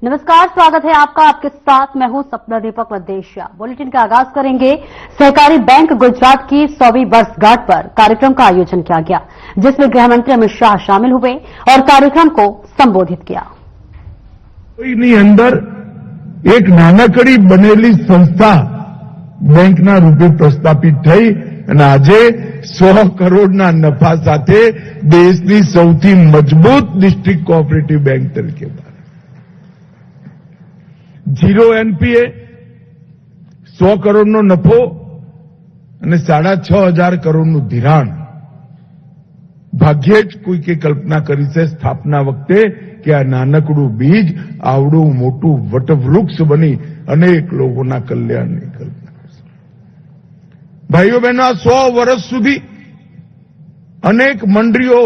नमस्कार, स्वागत है आपका। आपके साथ मैं हूं सपना दीपक मदेशिया। बुलेटिन का आगाज करेंगे। सहकारी बैंक गुजरात की 100वीं वर्षगांठ पर कार्यक्रम का आयोजन किया गया, जिसमें गृहमंत्री अमित शाह शामिल हुए और कार्यक्रम को संबोधित किया। કોઈની અંદર એક નાનકડી બનેલી સંસ્થા બેંકના રૂપે પ્રસ્થાપિત થઈ અને આજે 100 કરોડના નફા સાથે દેશની સૌથી મજબૂત ડિસ્ટ્રિક્ટ કોઓપરેટિવ બેંક તરીકે जीरो एनपीए 100 કરોડનો નફો અને 6,500 કરોડનું ધિરાણ ભાગ્યે જ કોઈકે કલ્પના કરી છે સ્થાપના વખતે કે આ નાનકડું બીજ આવડું મોટું વટવૃક્ષ બની અનેક લોકોના કલ્યાણની કલ્પના કરશે। ભાઈઓ બહેનો, આ 100 વર્ષ સુધી અનેક મંડળીઓ,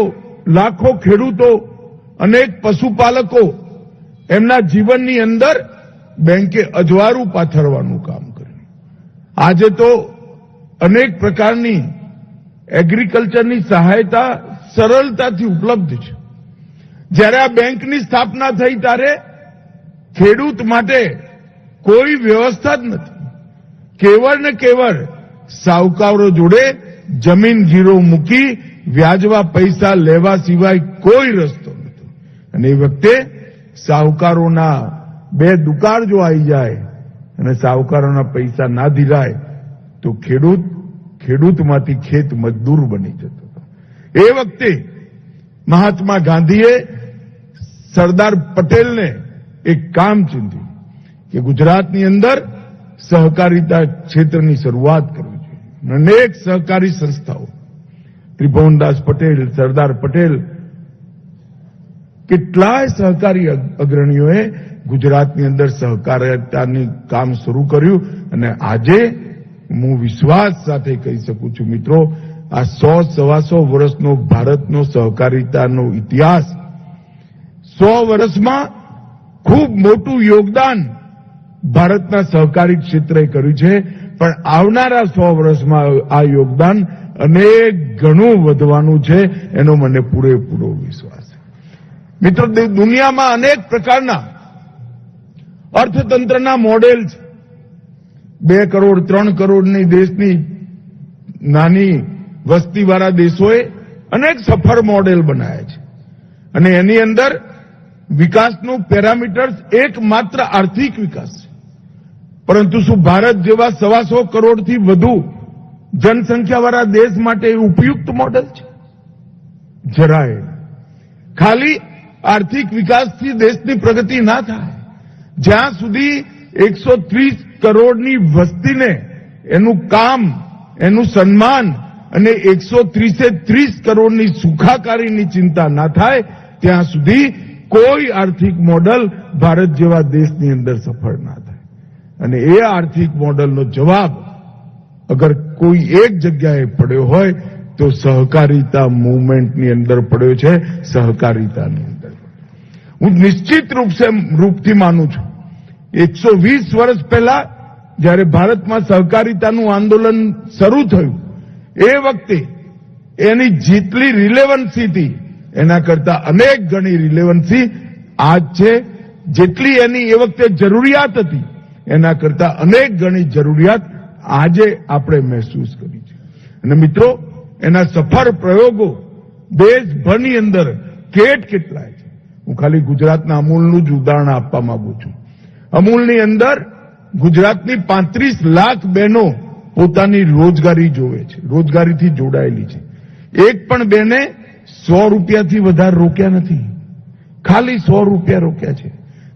લાખો ખેડૂતો, અનેક પશુપાલકો એમના જીવનની અંદર બેંકે અજવાળું પાથરવાનું કામ કર્યું। આજે તો અનેક પ્રકારની એગ્રીકલ્ચરની સહાયતા સરળતાથી ઉપલબ્ધ છે। જ્યારે આ બેંકની સ્થાપના થઈ ત્યારે ખેડૂત માટે કોઈ વ્યવસ્થા જ નથી। કેવળ ને કેવળ સાહુકારો જોડે જમીન ગીરો મૂકી વ્યાજવા પૈસા લેવા સિવાય કોઈ રસ્તો નહોતો અને એ વખતે સાહુકારોના બે દુકાળ જો આવી જાય અને સાહુકારોના પૈસા ના ધીરાય તો ખેડૂતમાંથી ખેત મજદૂર બની જતો હતો। એ વખતે મહાત્મા ગાંધીએ સરદાર પટેલને એક કામ ચીંધ્યું કે ગુજરાતની અંદર સહકારિતા ક્ષેત્રની શરૂઆત કરવી જોઈએ। અનેક સહકારી સંસ્થાઓ, ત્રિભુવનદાસ પટેલ, સરદાર પટેલ, કેટલાય સહકારી અગ્રણીઓએ ગુજરાતની અંદર સહકારિતાની કામ શરૂ કર્યું અને આજે હું વિશ્વાસ સાથે કહી શકું છું મિત્રો, આ 100-125 વર્ષનો ભારતનો સહકારિતાનો ઇતિહાસ 100 વર્ષમાં ખૂબ મોટું યોગદાન ભારતના સહકારી ક્ષેત્રે કર્યું છે, પણ આવનારા 100 વર્ષમાં આ યોગદાન અનેક ઘણું વધવાનું છે, એનો મને પૂરેપૂરો વિશ્વાસ છે। મિત્રો, દુનિયામાં અનેક પ્રકારના અર્થતંત્રના મોડેલ છે। 2 કરોડ 3 કરોડની દેશની નાની વસ્તીવાળા દેશોએ અનેક સફળ મોડેલ બનાવ્યા છે અને એની અંદર વિકાસનું પેરામીટર્સ એકમાત્ર આર્થિક વિકાસ છે। પરંતુ શું ભારત જેવા 125 કરોડથી વધુ જનસંખ્યાવાળા દેશ માટે ઉપયુક્ત મોડેલ છે? જરાય। ખાલી આર્થિક વિકાસથી દેશની પ્રગતિ ના થાય। જ્યાં સુધી 130 કરોડની વસ્તીને એનું કામ, એનું સન્માન અને 130 કરોડની સુખાકારીની ચિંતા ના થાય ત્યાં સુધી કોઈ આર્થિક મોડલ ભારત જેવા દેશની અંદર સફળ ના થાય। અને એ આર્થિક મોડલનો જવાબ અગર કોઈ એક જગ્યાએ પડ્યો હોય તો સહકારિતા મૂવમેન્ટની અંદર પડ્યો છે, સહકારિતાની અંદર। હું નિશ્ચિત રૂપથી માનું છું 120 વર્ષ પહેલા જ્યારે ભારતમાં સહકારિતાનું આંદોલન શરૂ થયું એ વખતે એની જેટલી રિલેવન્સી હતી એના કરતા અનેક ગણી રિલેવન્સી આજ છે। જેટલી એની એ વખતે જરૂરિયાત હતી એના કરતા અનેક ગણી જરૂરિયાત આજે આપણે મહેસૂસ કરી છે। અને મિત્રો, એના સફળ પ્રયોગો દેશભરની અંદર કેટલાય છે। હું ખાલી ગુજરાતના અમૂલનું જ ઉદાહરણ આપવા માંગુ છું। અમૂલની અંદર ગુજરાતની 35 લાખ બહેનો પોતાની રોજગારી જોવે છે, રોજગારીથી જોડાયેલી છે। એક પણ બેને 100 રૂપિયાથી વધારે રોક્યા નથી, ખાલી 100 રૂપિયા રોક્યા છે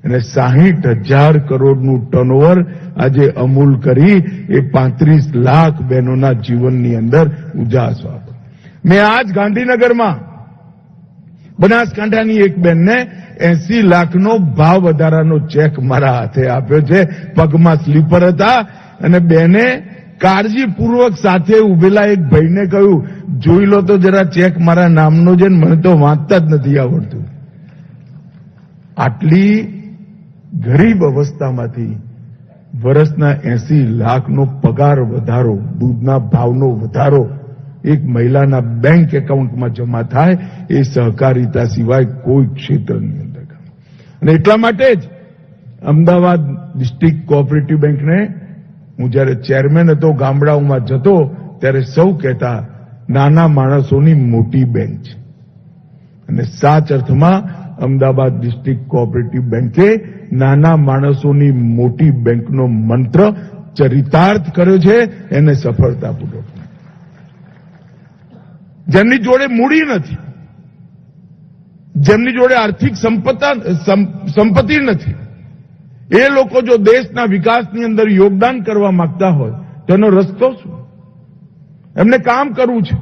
અને 60,000 કરોડનું ટર્નઓવર આજે અમૂલ કરી એ 35 લાખ બહેનોના જીવનની અંદર ઉજાસ આપે। મેં આજ ગાંધીનગરમાં બનાસકાંઠાની એક બેનને 80 લાખનો ભાવ વધારાનો ચેક મારા હાથે આપ્યો છે। પગમાં સ્લીપર હતા અને બેને કાળજીપૂર્વક સાથે ઉભેલા એક ભાઈને કહ્યું, જોઈ લો તો જરા ચેક મારા નામનો છે ને, મને તો વાંચતા જ નથી આવડતું। આટલી ગરીબ અવસ્થામાંથી વર્ષના 80 લાખનો પગાર વધારો, દૂધના ભાવનો વધારો એક મહિલાના બેંક એકાઉન્ટમાં જમા થાય એ સહકારિતા સિવાય કોઈ ક્ષેત્રની અંદર। અને એટલા માટે જ અમદાવાદ ડિસ્ટ્રિક્ટ કોઓપરેટિવ બેંકને હું જ્યારે ચેરમેન હતો, ગામડાઓમાં જતો ત્યારે સૌ કહેતા નાના માણસોની મોટી બેંક છે. અને સાચ અર્થમાં અમદાવાદ ડિસ્ટ્રિક્ટ કોઓપરેટિવ બેંકે નાના માણસોની મોટી બેંકનો મંત્ર ચરિતાર્થ કર્યો છે, એને સફળતાપૂર્વક. જેમની જોડે મૂડી નથી, જેમની જોડે આર્થિક સંપત્તિ નથી, એ લોકો જો દેશના વિકાસની અંદર યોગદાન કરવા માંગતા હોય તો એનો રસ્તો શું? એમને કામ કરવું છે,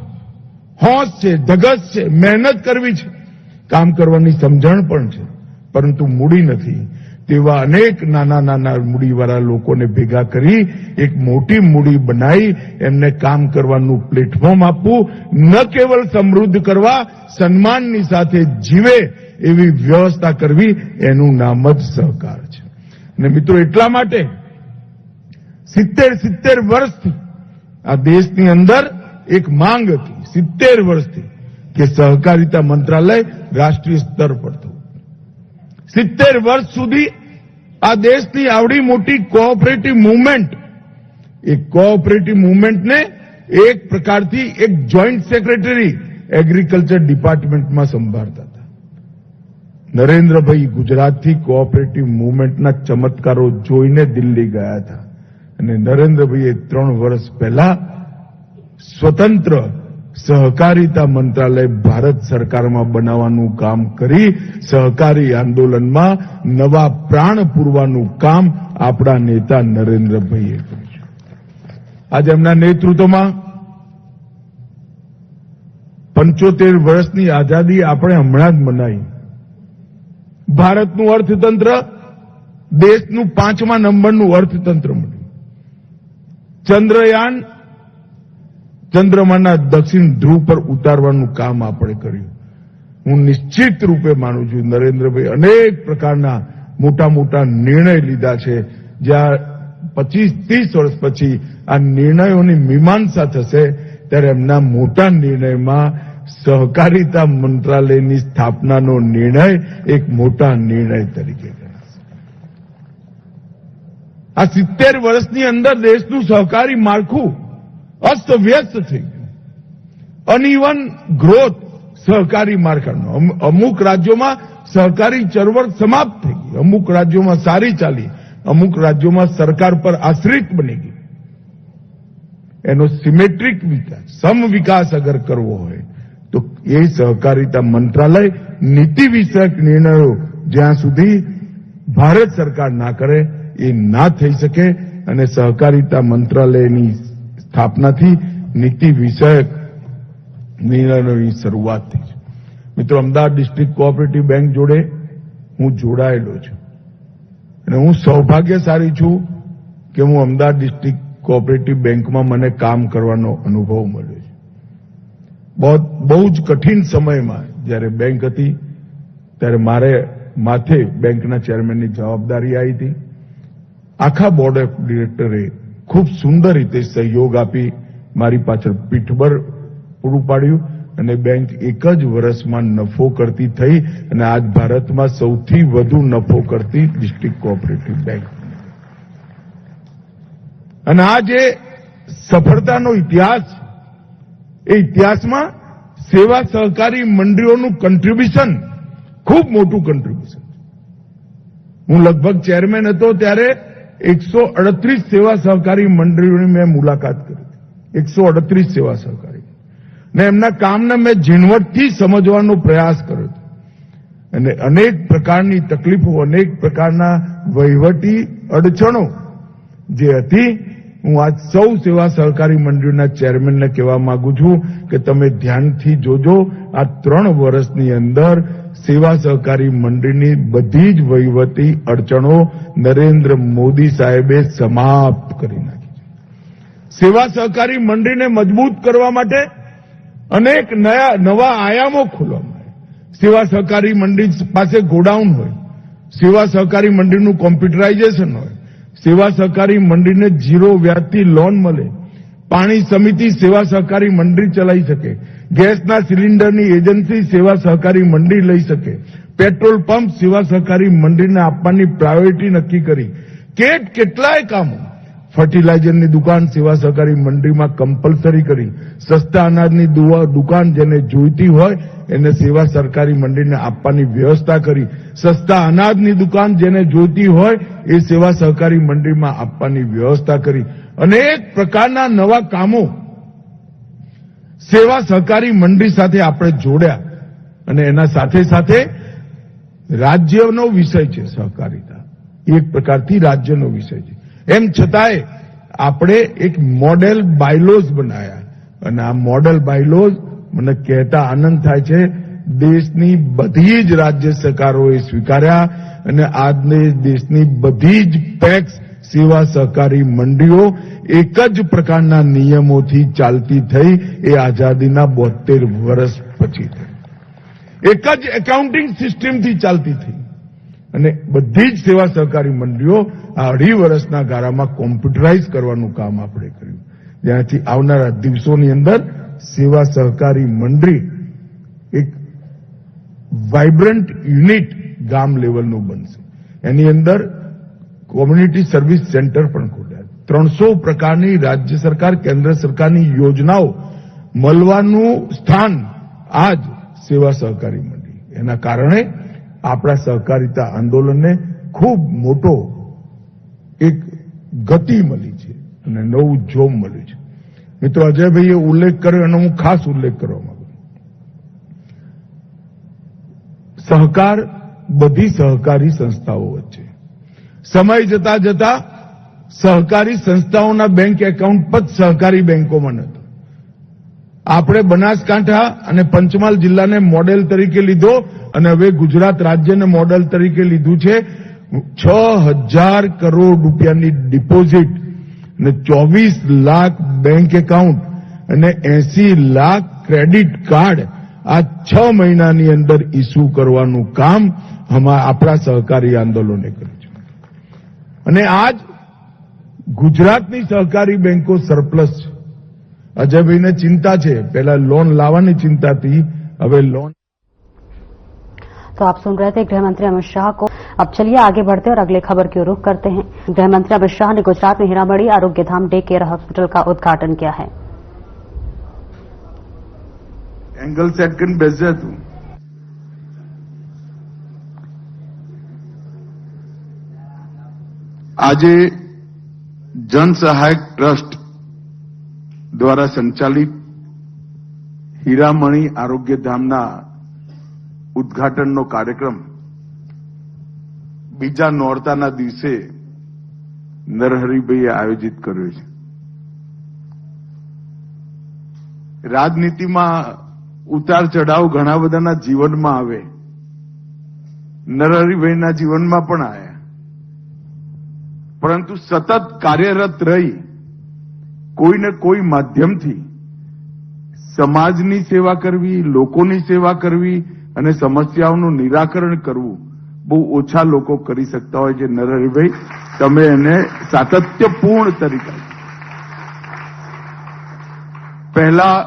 હોંશ છે, ધગશ છે, મહેનત કરવી છે, કામ કરવાની સમજણ પણ છે, પરંતુ મૂડી નથી. તેવા અનેક નાના નાના મૂડીવાળા લોકોને ભેગા કરી એક મોટી મૂડી બનાવી એમને કામ કરવાનું પ્લેટફોર્મ આપવું, ન કેવલ સમૃદ્ધ કરવા, સન્માનની સાથે જીવે એવી વ્યવસ્થા કરવી, એનું નામ જ સહકાર છે. અને મિત્રો, એટલા માટે 70 વર્ષથી આ દેશની અંદર એક માંગ હતી, 70 વર્ષથી, કે સહકારિતા મંત્રાલય રાષ્ટ્રીય સ્તર પર થવું. 70 વર્ષ સુધી આ દેશની આવડી મોટી કોઓપરેટિવ મુવમેન્ટ, એ કોઓપરેટિવ મુવમેન્ટને એક પ્રકારથી એક જોઈન્ટ સેક્રેટરી એગ્રીકલ્ચર ડિપાર્ટમેન્ટમાં સંભાળતા હતા. નરેન્દ્રભાઈ ગુજરાતથી કોઓપરેટિવ મુવમેન્ટના ચમત્કારો જોઈને દિલ્હી ગયા હતા અને નરેન્દ્રભાઈએ 3 વર્ષ પહેલા સ્વતંત્ર સહકારિતા મંત્રાલય ભારત સરકારમાં બનાવવાનું કામ કરી સહકારી આંદોલનમાં નવા પ્રાણ પૂરવાનું કામ આપણા નેતા નરેન્દ્રભાઈએ કર્યું છે. આજે એમના નેતૃત્વમાં 75 વર્ષની આઝાદી આપણે હમણાં જ મનાવી. ભારતનું અર્થતંત્ર દેશનું 5મા નંબરનું અર્થતંત્ર મળ્યું. ચંદ્રયાન ચંદ્રમાના દક્ષિણ ધ્રુવ પર ઉતારવાનું કામ આપણે કર્યું. હું નિશ્ચિત રૂપે માનું છું નરેન્દ્રભાઈ અનેક પ્રકારના મોટા મોટા નિર્ણય લીધા છે, જ્યાં 25-30 વર્ષ પછી આ નિર્ણયોની મીમાંસા થશે ત્યારે એમના મોટા નિર્ણયમાં સહકારિતા મંત્રાલયની સ્થાપનાનો નિર્ણય એક મોટા નિર્ણય તરીકે ગણાશે. આ 70 વર્ષની અંદર દેશનું સહકારી માળખું અસ્તવ્યસ્ત થઈ ગયું. અનઇવન ગ્રોથ સહકારી માળખાનો. અમુક રાજ્યોમાં સહકારી ચળવળ સમાપ્ત થઈ ગઈ, અમુક રાજ્યોમાં સારી ચાલી, અમુક રાજ્યોમાં સરકાર પર આશ્રિત બની ગઈ. એનો સિમેટ્રિક વિકાસ, સમ વિકાસ અગર કરવો હોય તો એ સહકારિતા મંત્રાલય નીતિ વિષયક નિર્ણયો જ્યાં સુધી ભારત સરકાર ના કરે એ ના થઈ શકે. અને સહકારિતા મંત્રાલયની સ્થાપનાથી નીતિ વિષયક નિર્ણયોની શરૂઆત થઈ છે. મિત્રો, અમદાવાદ ડિસ્ટ્રિક્ટ કોઓપરેટિવ બેંક જોડે હું જોડાયેલો છું અને હું સૌભાગ્યશાળી છું કે હું અમદાવાદ ડિસ્ટ્રિક્ટ કોઓપરેટિવ બેંકમાં મને કામ કરવાનો અનુભવ મળ્યો છે. બહુ જ કઠિન સમયમાં જ્યારે બેંક હતી ત્યારે મારે માથે બેંકના ચેરમેનની જવાબદારી આવી હતી. આખા બોર્ડ ઓફ ડિરેક્ટરે ખૂબ સુંદર રીતે સહયોગ આપી મારી પાછળ પીઠબળ પૂરું પાડ્યું અને બેંક એક જ વર્ષમાં નફો કરતી થઈ અને આજ ભારતમાં સૌથી વધુ નફો કરતી ડિસ્ટ્રિક્ટ કોઓપરેટિવ બેંક. અને આ જે સફળતાનો ઇતિહાસ, એ ઇતિહાસમાં સેવા સહકારી મંડળીઓનું કન્ટ્રીબ્યુશન ખૂબ મોટું કન્ટ્રીબ્યુશન. હું લગભગ ચેરમેન હતો ત્યારે 138 સેવા સહકારી મંડળીઓની મેં મુલાકાત કરી. 138 સેવા સહકારી ને એમના કામને મેં ઝીણવટથી સમજવાનો પ્રયાસ કર્યો હતો. અને અનેક પ્રકારની તકલીફો, અનેક પ્રકારના વહીવટી અડચણો જે હતી, હું આજ સૌ સેવા સહકારી મંડળીના ચેરમેનને કહેવા માંગુ છું કે તમે ધ્યાનથી જોજો. આ 3 વર્ષની અંદર સેવા સહકારી મંડળીની બધી જ વહીવટી અડચણો નરેન્દ્ર મોદી સાહેબે સમાપ્ત કરી નાખી છે. સેવા સહકારી મંડળીને મજબૂત કરવા માટે અનેક નવા આયામો ખોલવામાં આવ્યા. સેવા સહકારી મંડળી પાસે ગોડાઉન હોય, સેવા સહકારી મંડળીનું કોમ્પ્યુટરાઇઝેશન હોય, સેવા સહકારી મંડળીને 0 વ્યાજથી લોન મળે, પાણી સમિતિ સેવા સહકારી મંડળી ચલાવી શકે, ગેસના સિલિન્ડરની એજન્સી સેવા સહકારી મંડળી લઈ શકે, પેટ્રોલ પંપ સેવા સહકારી મંડળીને આપવાની પ્રાયોરિટી નક્કી કરી. કેટલાય કામો ફર્ટિલાઇઝરની દુકાન સેવા સહકારી મંડળીમાં કમ્પલસરી કરી. સસ્તા અનાજની દુકાન જેને જોઈતી હોય એને સેવા સહકારી મંડળીને આપવાની વ્યવસ્થા કરી. સસ્તા અનાજની દુકાન જેને જોઈતી હોય એ સેવા સહકારી મંડળીમાં આપવાની વ્યવસ્થા કરી. અનેક પ્રકારના નવા કામો સેવા સહકારી મંડળી સાથે આપણે જોડ્યા અને એના સાથે સાથે રાજ્યનો વિષય છે સહકારિતા, એક પ્રકારથી રાજ્યનો વિષય છે. એમ છતાંય આપણે એક મોડેલ બાયલોઝ બનાવ્યા અને આ મોડેલ બાયલોઝ મને કહેતા આનંદ થાય છે દેશની બધી જ રાજ્ય સરકારોએ સ્વીકાર્યા અને આજને દેશની બધી જ પેક્સ સેવા સહકારી મંડળીઓ એક જ પ્રકારના નિયમોથી ચાલતી થઈ એ આઝાદીના 72 વર્ષ પછી થઈ. એક જ એકાઉન્ટિંગ સિસ્ટમથી ચાલતી થઈ અને બધી જ સેવા સહકારી મંડળીઓ આ 2.5 વર્ષના ગાળામાં કોમ્પ્યુટરાઇઝ કરવાનું કામ આપણે કર્યું, જેનાથી આવનારા દિવસોની અંદર સેવા સહકારી મંડળી એક વાઇબ્રન્ટ યુનિટ ગામ લેવલનું બનશે. એની અંદર કોમ્યુનિટી સર્વિસ સેન્ટર પણ ખોલ્યા. 300 પ્રકારની રાજ્ય સરકાર કેન્દ્ર સરકારની યોજનાઓ મળવાનું સ્થાન આજ સેવા સહકારી મંડળી. એના કારણે આપણા સહકારિતા આંદોલનને ખૂબ મોટો એક ગતિ મળી છે અને નવું જોમ મળ્યું છે. મિત્રો, અજયભાઈએ ઉલ્લેખ કર્યો એનો હું ખાસ ઉલ્લેખ કરવા માંગુ છું. સહકાર બધી સહકારી સંસ્થાઓ વચ્ચે સમય જતા જતા સહકારી સંસ્થાઓના બેંક એકાઉન્ટ પણ સહકારી બેંકોમાં નહોતા. આપણે બનાસકાંઠા અને પંચમહાલ જિલ્લાને મોડેલ તરીકે લીધો અને હવે ગુજરાત રાજ્યને મોડેલ તરીકે લીધું છે. 6,000 કરોડ રૂપિયાની ડિપોઝિટ અને 24 લાખ બેંક એકાઉન્ટ અને 80 લાખ ક્રેડિટ કાર્ડ આ 6 મહિનાની અંદર ઇસ્યુ કરવાનું કામ આપણા સહકારી આંદોલને કર્યું છે. અને આજ ગુજરાતની સહકારી બેંકો સરપ્લસ છે. અજયભાઈને ચિંતા છે, પહેલા लोन लावानी चिंता थी, હવે लोन। तो आप सुन रहे थे गृह मंत्री अमित शाह को। अब चलिए आगे बढ़ते और अगले खबर की रुख करते हैं। गृह मंत्री अमित शाह ने गुजरात में हीरामणी आरोग्य धाम डे केयर हॉस्पिटल का उद्घाटन किया है। एंगल सेट कर बेचे तू आज जन सहायक ट्रस्ट द्वारा संचालित हीरामणी आरोग्य धामना उद्घाटनનો કાર્યક્રમ બીજા નોરતાના દિવસે નરહરિભાઈએ આયોજિત કર્યો છે। રાજનીતિમાં ઉતાર ચઢાવ ઘણા બધાના જીવનમાં આવે, નરહરિભાઈના જીવનમાં પણ આવ્યા, પરંતુ સતત કાર્યરત રહી કોઈને કોઈ માધ્યમથી સમાજની સેવા કરવી, લોકોની સેવા કરવી અને સમસ્યાઓનું નિરાકરણ કરવું બહુ ઓછા લોકો કરી શકતા હોય છે। નરહરિભાઈ, તમે એને સાતત્યપૂર્ણ તરીકે પહેલા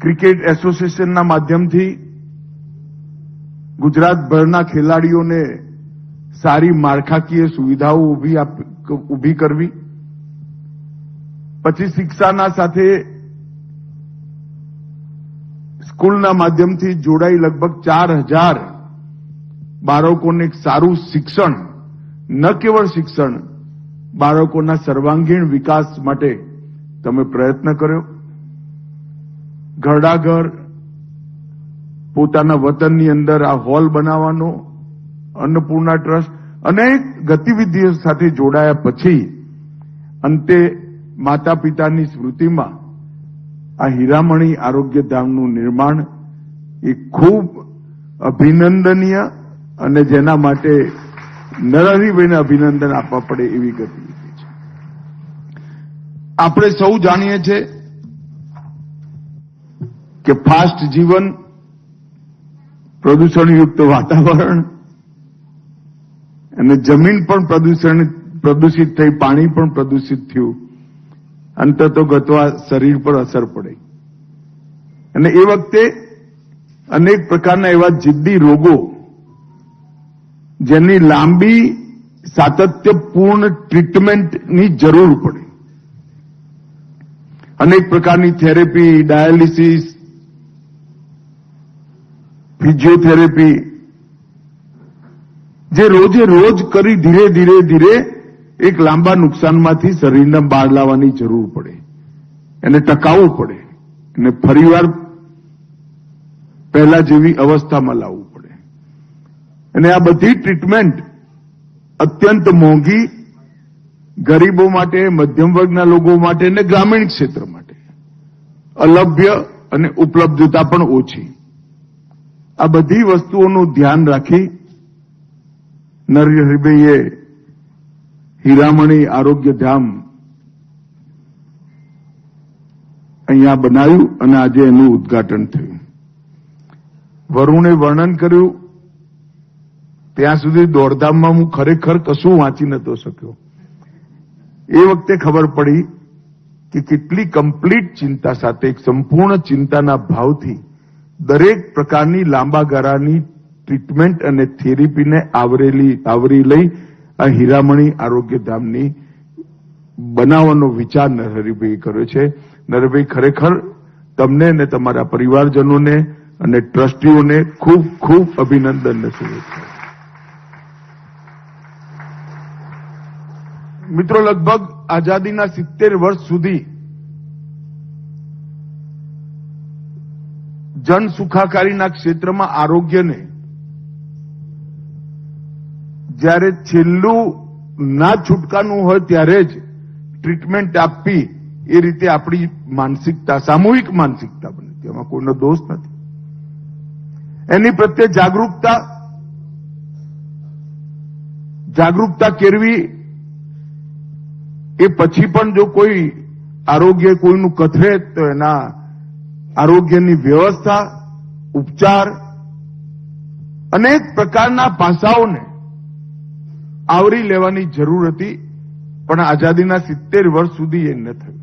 ક્રિકેટ એસોસિએશનના માધ્યમથી ગુજરાતભરના ખેલાડીઓને સારી માળખાકીય સુવિધાઓ ઊભી કરવી, પછી શિક્ષાના સાથે સ્કૂલના માધ્યમથી જોડાઈ લગભગ 4,000 બાળકોને એક સારું શિક્ષણ, ન કેવળ શિક્ષણ, બાળકોના સર્વાંગીણ વિકાસ માટે તમે પ્રયત્ન કર્યો। ઘરડા ઘર પોતાના વતનની અંદર આ હોલ બનાવવાનો, અન્નપૂર્ણા ટ્રસ્ટ અનેક ગતિવિધિઓ સાથે જોડાયા પછી અંતે માતા પિતાની સ્મૃતિમાં આ હીરામણી આરોગ્ય ધામનું નિર્માણ એ ખૂબ અભિનંદનીય અને જેના માટે નરહરિભાઈને અભિનંદન આપવા પડે એવી ગતિવિધિ છે। આપણે સૌ જાણીએ છીએ કે ફાસ્ટ જીવન, પ્રદૂષણયુક્ત વાતાવરણ અને જમીન પણ પ્રદૂષિત થઈ, પાણી પણ પ્રદૂષિત થયું, અંતતોગતવા શરીર પર અસર પડે અને એ વખતે અનેક પ્રકારના એવા જિદ્દી રોગો જેની લાંબી સાતત્યપૂર્ણ ટ્રીટમેન્ટની જરૂર પડે, અનેક પ્રકારની થેરેપી, ડાયાલિસિસ, ફિઝિયોથેરેપી જે રોજે રોજ કરી ધીરે ધીરે ધીરે એક લાંબા નુકસાનમાંથી શરીરને બહાર લાવવાની જરૂર પડે, એને ટકાવવું પડે અને ફરીવાર પહેલા જેવી અવસ્થામાં લાવવું પડે. અને આ બધી ટ્રીટમેન્ટ અત્યંત મોંઘી, ગરીબો માટે, મધ્યમ વર્ગના લોકો માટે અને ગ્રામીણ ક્ષેત્ર માટે અલભ્ય અને ઉપલબ્ધતા પણ ઓછી. આ બધી વસ્તુઓનું ધ્યાન રાખી નરહરિભાઈએ હીરામણી આરોગ્ય ધામ અહીંયા બનાવ્યું અને આજે એનું ઉદ્ઘાટન થયું. વરુણે વર્ણન કર્યું ત્યાં સુધી દોડધામમાં હું ખરેખર કશું વાંચી નતો શક્યો. એ વખતે ખબર પડી કે કેટલી કમ્પ્લીટ ચિંતા સાથે, એક સંપૂર્ણ ચિંતાના ભાવથી દરેક પ્રકારની લાંબા ગાળાની ટ્રીટમેન્ટ અને થેરેપીને આવરી લઈ આ હીરામણી આરોગ્ય ધામની બનાવવાનો વિચાર નરહરિભાઈએ કર્યો છે. નરહરિભાઈ, ખરેખર તમને અને તમારા પરિવારજનોને અને ટ્રસ્ટીઓને ખૂબ ખૂબ અભિનંદન અને શુભેચ્છાઓ. મિત્રો, લગભગ આઝાદીના 70 વર્ષ સુધી જન સુખાકારીના ક્ષેત્રમાં આરોગ્યને જ્યારે છેલ્લું ના છૂટકાનું હોય ત્યારે જ ટ્રીટમેન્ટ આપવી, એ રીતે આપણી માનસિકતા, સામૂહિક માનસિકતા બની. તેમાં કોઈનો દોષ નથી. એની પ્રત્યે જાગૃતતા કેળવી. એ પછી પણ જો કોઈ આરોગ્ય કોઈનું કથરે તો એના આરોગ્યની વ્યવસ્થા, ઉપચાર, અનેક પ્રકારના પાસાઓને આવરી લેવાની જરૂર હતી. પણ આઝાદીના 70 વર્ષ સુધી એ ન થયું.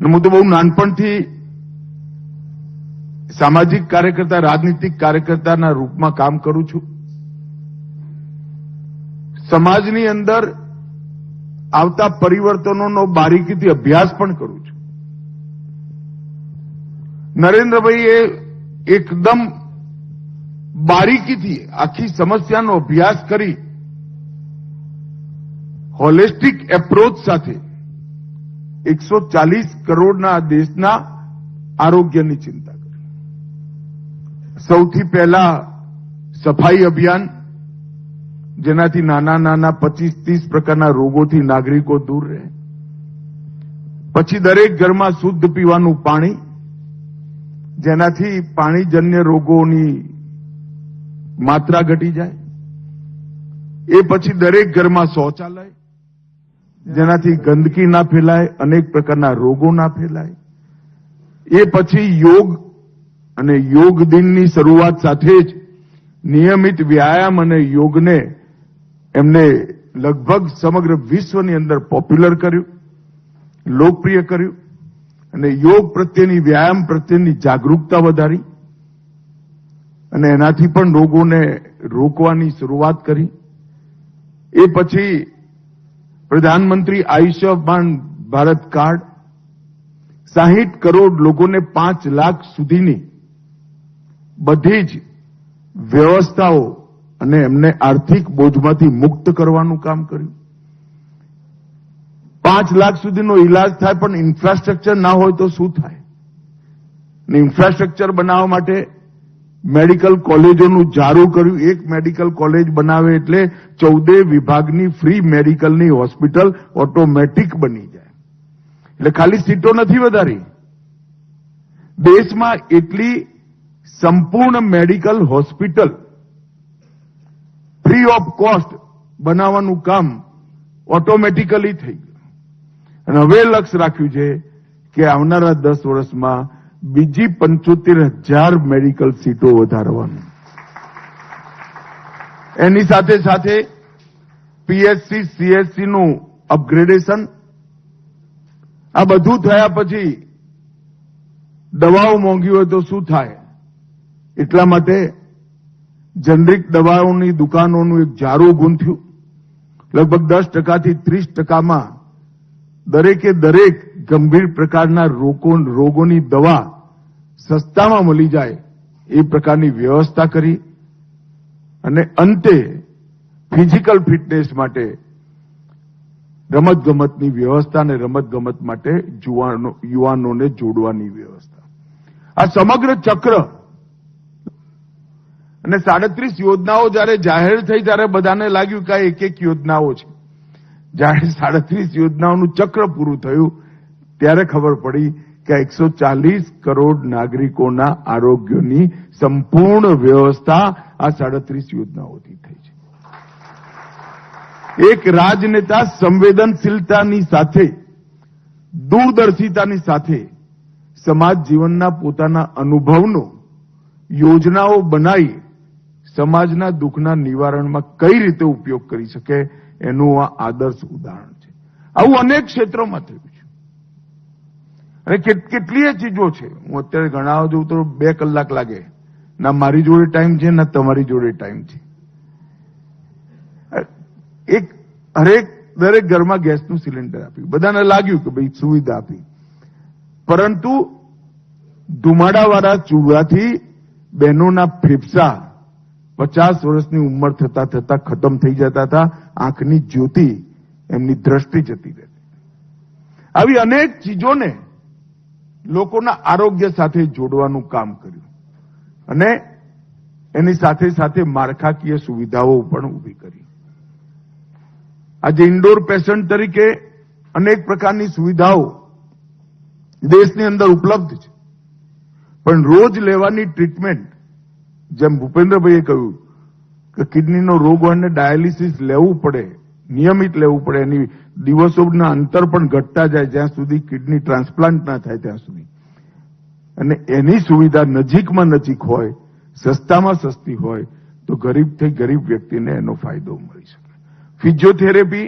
હું તો બહુ નાનપણથી સામાજિક કાર્યકર્તા, રાજનીતિક કાર્યકર્તાના રૂપમાં કામ કરું છું. સમાજની અંદર આવતા પરિવર્તનોનો બારીકીથી અભ્યાસ પણ કરું છું. નરેન્દ્રભાઈએ એકદમ બારીકીથી આખી સમસ્યાનો અભ્યાસ કરી હોલિસ્ટિક એપ્રોચ સાથે 140 કરોડના દેશના આરોગ્યની ચિંતા કરી. સૌથી પહેલા સફાઈ અભિયાન, જેનાથી નાના નાના 25-30 પ્રકારના રોગોથી નાગરિકો દૂર રહે. પછી દરેક ઘરમાં શુદ્ધ પીવાનું પાણી, જેનાથી પાણીજન્ય રોગોની માત્રા ઘટી જાય. એ પછી દરેક ઘરમાં શૌચાલય, જેનાથી ગંદકી ના ફેલાય, અનેક પ્રકારના રોગો ના ફેલાય. એ પછી યોગ અને યોગ દિનની શરૂઆત સાથે જ નિયમિત વ્યાયામ અને યોગને એમને લગભગ સમગ્ર વિશ્વની અંદર પોપ્યુલર કર્યું, લોકપ્રિય કર્યું અને યોગ પ્રત્યેની, વ્યાયામ પ્રત્યેની જાગૃતતા વધારી અને એનાથી પણ રોગોને રોકવાની શરૂઆત કરી. એ પછી પ્રધાનમંત્રી આયુષ્યમાન ભારત કાર્ડ, 60 કરોડ લોકોને 5 લાખ સુધીની બધી જ વ્યવસ્થાઓ અને એમને આર્થિક બોજમાંથી મુક્ત કરવાનું કામ કર્યું. 5 લાખ સુધીનો ઇલાજ થાય, પણ ઇન્ફ્રાસ્ટ્રક્ચર ના હોય તો શું થાય? ઇન્ફ્રાસ્ટ્રક્ચર બનાવવા માટે મેડિકલ કોલેજોનું જારું કર્યું. એક મેડિકલ કોલેજ બનાવે એટલે 14 વિભાગની ફ્રી મેડિકલની હોસ્પિટલ ઓટોમેટિક બની જાય. એટલે ખાલી સીટો નથી વધારી, દેશમાં એટલી સંપૂર્ણ medical hospital free of cost બનાવવાનું કામ ઓટોમેટિકલી થઈ ગયું. અને હવે લક્ષ્ય રાખ્યું છે કે આવનારા 10 વર્ષમાં બીજી 75,000 મેડિકલ સીટો વધારવાનું. એની સાથે સાથે પીએચસી, સીએચસી નું અપગ્રેડેશન. આ બધું થયા પછી દવાઓ મોંઘી હોય તો શું થાય? એટલા માટે જેનરિક દવાઓની દુકાનોનું એક જારું ગૂંથ્યું. લગભગ 10% થી 30%માં દરેકે દરેક ગંભીર પ્રકારના રોગોની દવા સસ્તામાં મળી જાય એ પ્રકારની વ્યવસ્થા કરી. અને અંતે ફિઝિકલ ફિટનેસ માટે રમતગમતની વ્યવસ્થા અને રમતગમત માટે યુવાનોને જોડવાની વ્યવસ્થા. આ સમગ્ર ચક્ર અને 37 યોજનાઓ જયારે જાહેર થઈ ત્યારે બધાને લાગ્યું કે આ એક યોજનાઓ છે. જ્યારે 37 યોજનાઓનું ચક્ર પૂરું થયું ત્યારે ખબર પડી કે 140 કરોડ નાગરિકોના આરોગ્યની સંપૂર્ણ વ્યવસ્થા આ 37 યોજનાઓથી થઈ છે. એક રાજનેતા સંવેદનશીલતાની સાથે, દૂરદર્શિતાની સાથે સમાજ જીવનના પોતાના અનુભવનો યોજનાઓ બનાવી સમાજના દુઃખના નિવારણમાં કઈ રીતે ઉપયોગ કરી શકે એનું આ આદર્શ ઉદાહરણ છે. આવું અનેક ક્ષેત્રોમાં થયું છે અને કેટલીય ચીજો છે. હું અત્યારે ગણાવવા જઉં તો 2 કલાક લાગે. ના મારી જોડે ટાઈમ છે ના તમારી જોડે ટાઈમ છે. દરેક ઘરમાં ગેસનું સિલિન્ડર આપ્યું, બધાને લાગ્યું કે ભાઈ સુવિધા આપી, પરંતુ ધુમાડાવાળા ચૂલાથી બહેનોના ફેફસા 50 વર્ષની ઉંમર થતા થતા ખતમ થઈ જતા હતા. આંખની જ્યોતિ, એમની દ્રષ્ટિ જતી રહેતી. આવી અનેક ચીજોને લોકોના આરોગ્ય સાથે જોડવાનું કામ કર્યું અને એની સાથે સાથે માળખાકીય સુવિધાઓ પણ ઊભી કરી. આજે ઇન્ડોર પેશન્ટ તરીકે અનેક પ્રકારની સુવિધાઓ દેશની અંદર ઉપલબ્ધ છે, પણ રોજ લેવાની ટ્રીટમેન્ટ, જેમ ભૂપેન્દ્રભાઈએ કહ્યું કે કિડનીનો રોગ હોય ને ડાયાલિસિસ લેવું પડે, નિયમિત લેવું પડે, એની દિવસોના અંતર પણ ઘટતા જાય જ્યાં સુધી કિડની ટ્રાન્સપ્લાન્ટ ના થાય ત્યાં સુધી. અને એની સુવિધા નજીકમાં નજીક હોય, સસ્તામાં સસ્તી હોય તો ગરીબથી ગરીબ વ્યક્તિને એનો ફાયદો મળી શકે. ફિઝિયોથેરેપી,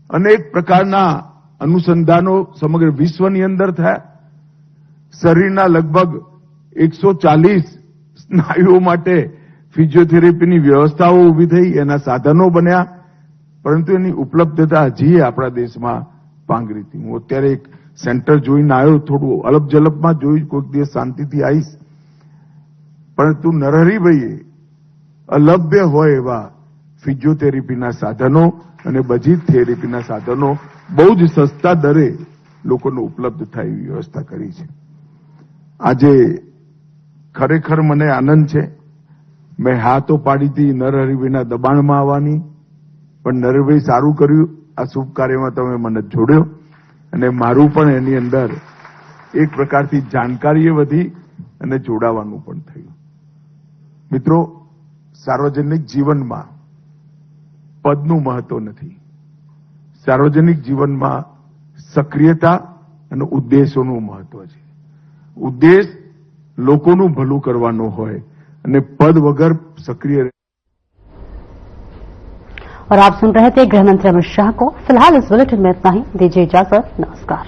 અનેક પ્રકારના અનુસંધાનો સમગ્ર વિશ્વની અંદર થયા. શરીરના લગભગ 140 સ્નાયુઓ માટે ફિઝિયોથેરેપીની વ્યવસ્થાઓ ઊભી થઈ, એના સાધનો બન્યા, પરંતુ એની ઉપલબ્ધતા હજી આપણા દેશમાં પાંગરી હતી. હું અત્યારે એક સેન્ટર જોઈને આવ્યો, થોડું અલપ જલપમાં જોયું, કોઈક દિવસ શાંતિથી આવીશ. પરંતુ નરહરીભાઈએ અલભ્ય હોય એવા ફિઝિયોથેરેપીના સાધનો અને બધી થેરેપીના સાધનો બહુ જ સસ્તા દરે લોકોને ઉપલબ્ધ થાય એવી વ્યવસ્થા કરી છે. આજે ખરેખર મને આનંદ છે. મેં હા તો પાડી હતી નરહરીભાઈના દબાણમાં આવવાની, પણ નરહરીભાઈ સારું કર્યું, આ શુભ કાર્યમાં તમે મને જોડ્યો અને મારું પણ એની અંદર એક પ્રકારથી જાણકારી વધી અને જોડાવાનું પણ થયું. મિત્રો, સાર્વજનિક જીવનમાં પદનું મહત્વ નથી. સાર્વજનિક જીવનમાં સક્રિયતા અને ઉદ્દેશોનું મહત્વ છે. ઉદ્દેશ લોકોનું ભલું કરવાનો હોય અને पद वगर सक्रिय। और आप सुन रहे थे गृह मंत्री अमित शाह को। फिलहाल इस बुलेटिन में इतना ही। दीजिए इजाजत। नमस्कार।